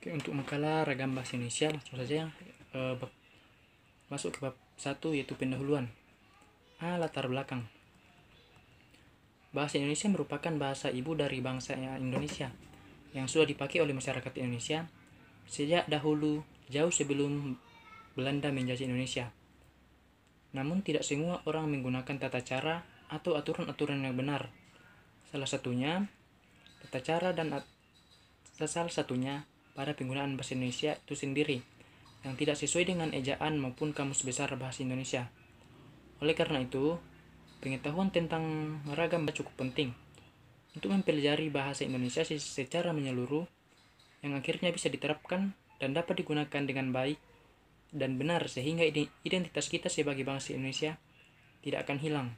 Oke, untuk makalah ragam bahasa Indonesia langsung saja masuk ke bab 1, yaitu pendahuluan. Latar belakang. Bahasa Indonesia merupakan bahasa ibu dari bangsa Indonesia yang sudah dipakai oleh masyarakat Indonesia sejak dahulu, jauh sebelum Belanda menjajah Indonesia. Namun tidak semua orang menggunakan tata cara atau aturan-aturan yang benar. Salah satunya pada penggunaan bahasa Indonesia itu sendiri, yang tidak sesuai dengan ejaan maupun kamus besar bahasa Indonesia. Oleh karena itu, pengetahuan tentang ragam bahasa cukup penting untuk mempelajari bahasa Indonesia secara menyeluruh, yang akhirnya bisa diterapkan dan dapat digunakan dengan baik dan benar sehingga identitas kita sebagai bangsa Indonesia tidak akan hilang.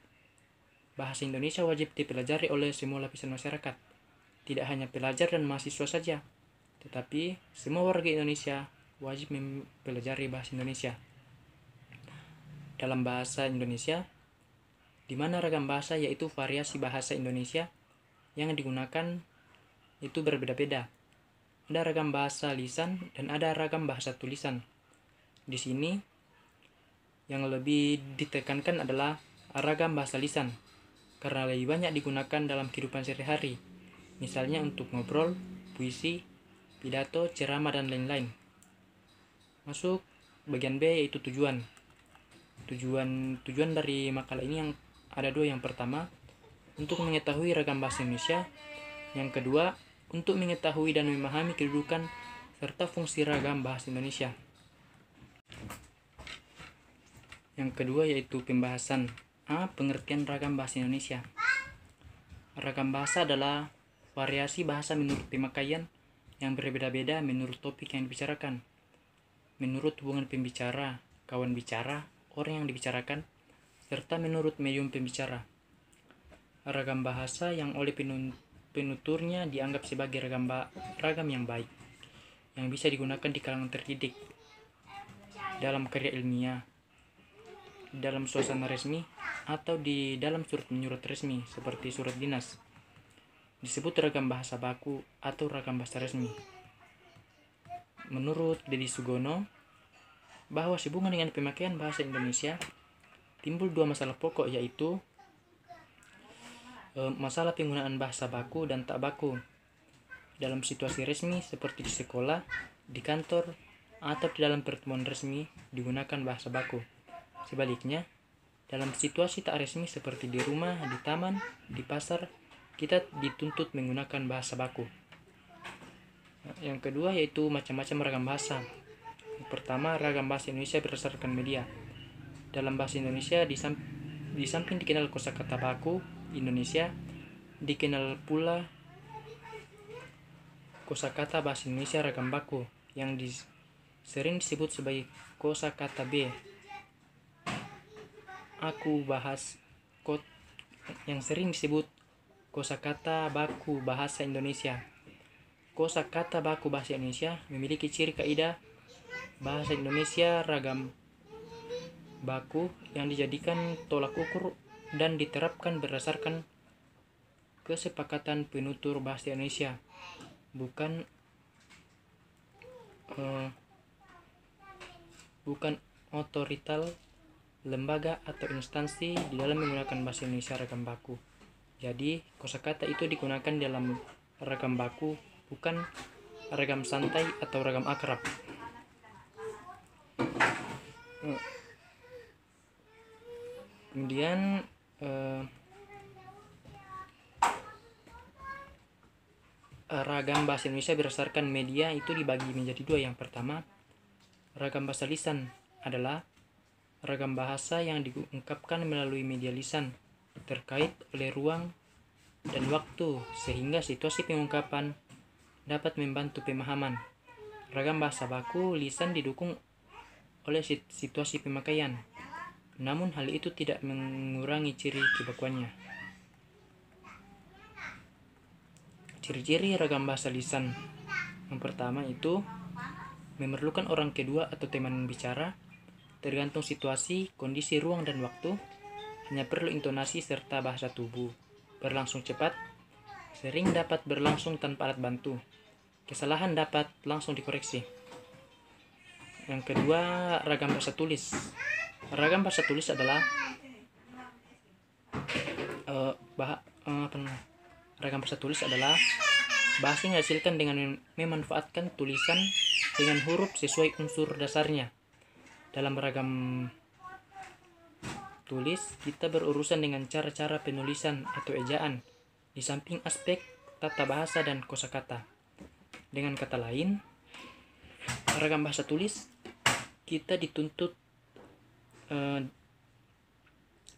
Bahasa Indonesia wajib dipelajari oleh semua lapisan masyarakat, tidak hanya pelajar dan mahasiswa saja, tetapi semua warga Indonesia wajib mempelajari bahasa Indonesia. Dalam bahasa Indonesia, di mana ragam bahasa yaitu variasi bahasa Indonesia yang digunakan itu berbeda-beda. Ada ragam bahasa lisan dan ada ragam bahasa tulisan. Di sini yang lebih ditekankan adalah ragam bahasa lisan, karena lebih banyak digunakan dalam kehidupan sehari-hari, misalnya untuk ngobrol, puisi, pidato, ceramah, dan lain-lain. Masuk bagian B, yaitu tujuan. Tujuan dari makalah ini yang ada dua. Yang pertama, untuk mengetahui ragam bahasa Indonesia. Yang kedua, untuk mengetahui dan memahami kedudukan serta fungsi ragam bahasa Indonesia. Yang kedua yaitu pembahasan pengertian ragam bahasa Indonesia. Ragam bahasa adalah variasi bahasa menurut pemakaian yang berbeda-beda menurut topik yang dibicarakan, menurut hubungan pembicara, kawan bicara, orang yang dibicarakan, serta menurut medium pembicara. Ragam bahasa yang oleh penuturnya dianggap sebagai ragam yang baik, yang bisa digunakan di kalangan terdidik, dalam karya ilmiah, dalam suasana resmi, atau di dalam surat menyurat resmi seperti surat dinas. Disebut ragam bahasa baku atau ragam bahasa resmi. Menurut Deddy Sugono, bahwa sehubungan dengan pemakaian bahasa Indonesia timbul dua masalah pokok, yaitu masalah penggunaan bahasa baku dan tak baku dalam situasi resmi seperti di sekolah, di kantor, atau di dalam pertemuan resmi digunakan bahasa baku. Sebaliknya, dalam situasi tak resmi seperti di rumah, di taman, di pasar, kita dituntut menggunakan bahasa baku. Yang kedua yaitu macam-macam ragam bahasa. Yang pertama, ragam bahasa Indonesia berdasarkan media. Dalam bahasa Indonesia, di samping dikenal kosakata baku Indonesia, dikenal pula kosakata bahasa Indonesia ragam baku yang sering disebut sebagai kosakata B. Yang sering disebut kosakata baku bahasa Indonesia. Kosakata baku bahasa Indonesia memiliki ciri kaidah bahasa Indonesia ragam baku yang dijadikan tolak ukur dan diterapkan berdasarkan kesepakatan penutur bahasa Indonesia, bukan otorital lembaga atau instansi di dalam menggunakan bahasa Indonesia ragam baku. Jadi kosakata itu digunakan dalam ragam baku, bukan ragam santai atau ragam akrab. Kemudian ragam bahasa Indonesia berdasarkan media itu dibagi menjadi dua. Yang pertama, ragam bahasa lisan adalah ragam bahasa yang diungkapkan melalui media lisan terkait oleh ruang dan waktu sehingga situasi pengungkapan dapat membantu pemahaman. Ragam bahasa baku lisan didukung oleh situasi pemakaian, namun hal itu tidak mengurangi ciri kebakuannya. Ciri-ciri ragam bahasa lisan. Yang pertama itu memerlukan orang kedua atau teman bicara, tergantung situasi, kondisi ruang dan waktu, hanya perlu intonasi serta bahasa tubuh, berlangsung cepat, sering dapat berlangsung tanpa alat bantu. kesalahan dapat langsung dikoreksi. Yang kedua, ragam bahasa tulis. Ragam bahasa tulis adalah ragam bahasa tulis adalah bahasa yang dihasilkan dengan memanfaatkan tulisan dengan huruf sesuai unsur dasarnya. Dalam ragam tulis, kita berurusan dengan cara-cara penulisan atau ejaan, di samping aspek tata bahasa dan kosakata. Dengan kata lain, ragam bahasa tulis, kita dituntut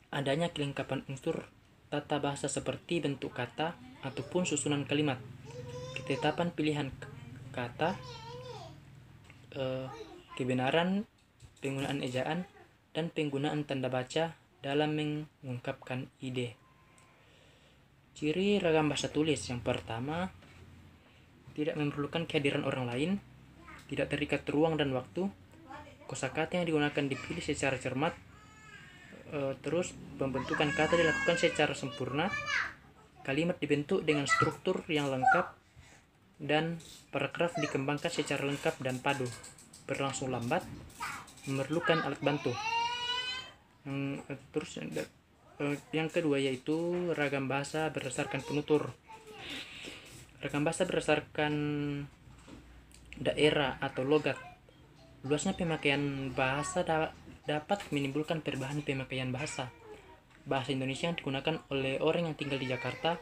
adanya kelengkapan unsur tata bahasa seperti bentuk kata ataupun susunan kalimat, ketetapan pilihan kata, kebenaran penggunaan ejaan, dan penggunaan tanda baca dalam mengungkapkan ide. Ciri ragam bahasa tulis yang pertama, tidak memerlukan kehadiran orang lain, tidak terikat ruang dan waktu, kosakata yang digunakan dipilih secara cermat, terus pembentukan kata dilakukan secara sempurna, kalimat dibentuk dengan struktur yang lengkap, dan paragraf dikembangkan secara lengkap dan padu, berlangsung lambat, memerlukan alat bantu. Terus yang kedua yaitu ragam bahasa berdasarkan penutur. Ragam bahasa berdasarkan daerah atau logat. Luasnya pemakaian bahasa dapat menimbulkan perubahan pemakaian bahasa. Bahasa Indonesia yang digunakan oleh orang yang tinggal di Jakarta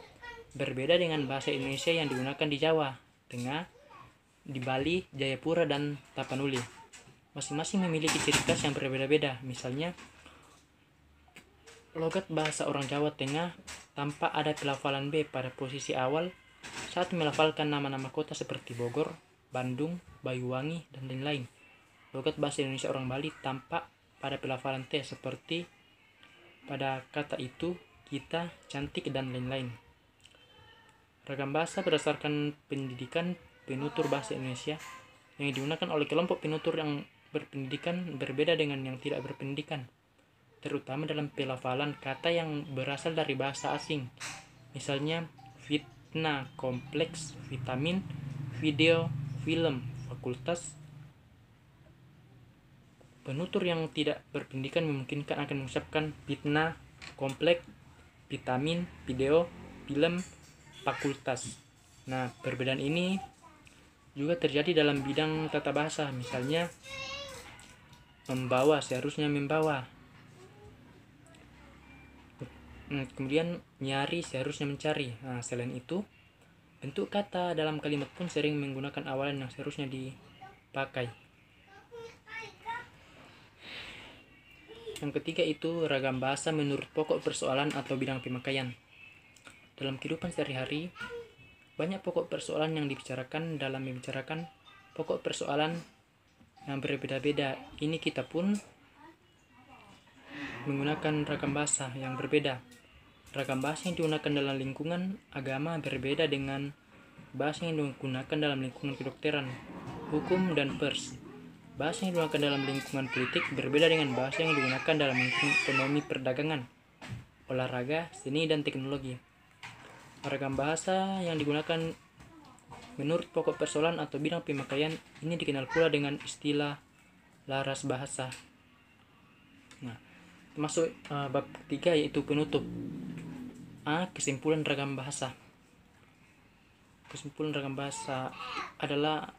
berbeda dengan bahasa Indonesia yang digunakan di Jawa Tengah, di Bali, Jayapura, dan Tapanuli. Masing-masing memiliki ciri khas yang berbeda-beda. Misalnya, logat bahasa orang Jawa Tengah tanpa ada pelafalan B pada posisi awal saat melafalkan nama-nama kota seperti Bogor, Bandung, Banyuwangi, dan lain-lain. Logat bahasa Indonesia orang Bali tampak pada pelafalan T seperti pada kata itu, kita, cantik, dan lain-lain. Ragam bahasa berdasarkan pendidikan penutur bahasa Indonesia yang digunakan oleh kelompok penutur yang berpendidikan berbeda dengan yang tidak berpendidikan, terutama dalam pelafalan kata yang berasal dari bahasa asing. Misalnya, fitnah, kompleks, vitamin, video, film, fakultas. Penutur yang tidak berpendidikan memungkinkan akan mengucapkan fitnah, kompleks, vitamin, video, film, fakultas. Nah, perbedaan ini juga terjadi dalam bidang tata bahasa. Misalnya, membawa seharusnya membawa. Kemudian, nyari seharusnya mencari. Nah, selain itu, bentuk kata dalam kalimat pun sering menggunakan awalan yang seharusnya dipakai. Yang ketiga itu ragam bahasa menurut pokok persoalan atau bidang pemakaian. Dalam kehidupan sehari-hari, banyak pokok persoalan yang dibicarakan dalam membicarakan pokok persoalan yang berbeda-beda. Ini kita pun menggunakan ragam bahasa yang berbeda. Ragam bahasa yang digunakan dalam lingkungan agama berbeda dengan bahasa yang digunakan dalam lingkungan kedokteran, hukum, dan pers. Bahasa yang digunakan dalam lingkungan politik berbeda dengan bahasa yang digunakan dalam lingkungan ekonomi, perdagangan, olahraga, seni, dan teknologi. Ragam bahasa yang digunakan menurut pokok persoalan atau bidang pemakaian ini dikenal pula dengan istilah laras bahasa. Nah, termasuk bab ketiga yaitu penutup. Kesimpulan ragam bahasa. Kesimpulan ragam bahasa adalah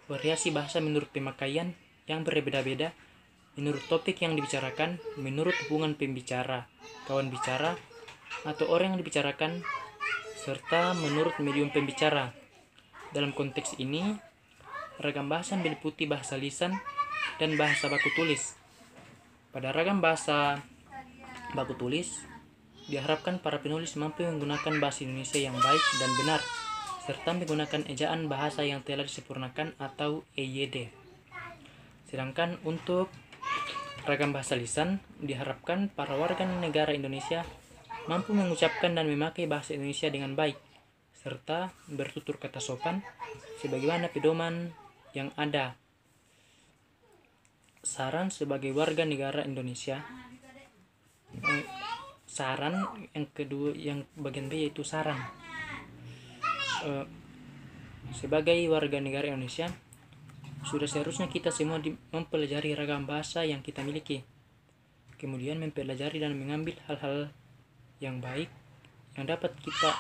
variasi bahasa menurut pemakaian yang berbeda-beda, menurut topik yang dibicarakan, menurut hubungan pembicara, kawan bicara, atau orang yang dibicarakan, serta menurut medium pembicara. Dalam konteks ini, ragam bahasa meliputi bahasa lisan dan bahasa baku tulis. Pada ragam bahasa baku tulis, diharapkan para penulis mampu menggunakan bahasa Indonesia yang baik dan benar, serta menggunakan ejaan bahasa yang telah disempurnakan atau EYD. Sedangkan untuk ragam bahasa lisan, diharapkan para warga negara Indonesia mampu mengucapkan dan memakai bahasa Indonesia dengan baik, serta bertutur kata sopan, sebagaimana pedoman yang ada. Saran sebagai warga negara Indonesia. Saran yang kedua, yang bagian B yaitu saran. sebagai warga negara Indonesia, sudah seharusnya kita semua mempelajari ragam bahasa yang kita miliki, kemudian mempelajari dan mengambil hal-hal yang baik yang dapat kita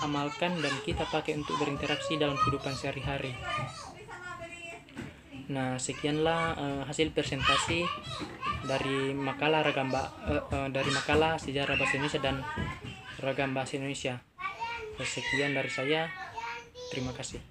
amalkan dan kita pakai untuk berinteraksi dalam kehidupan sehari-hari. Nah, sekianlah hasil presentasi dari makalah dari makalah sejarah bahasa Indonesia dan ragam bahasa Indonesia. Sekian dari saya. Terima kasih.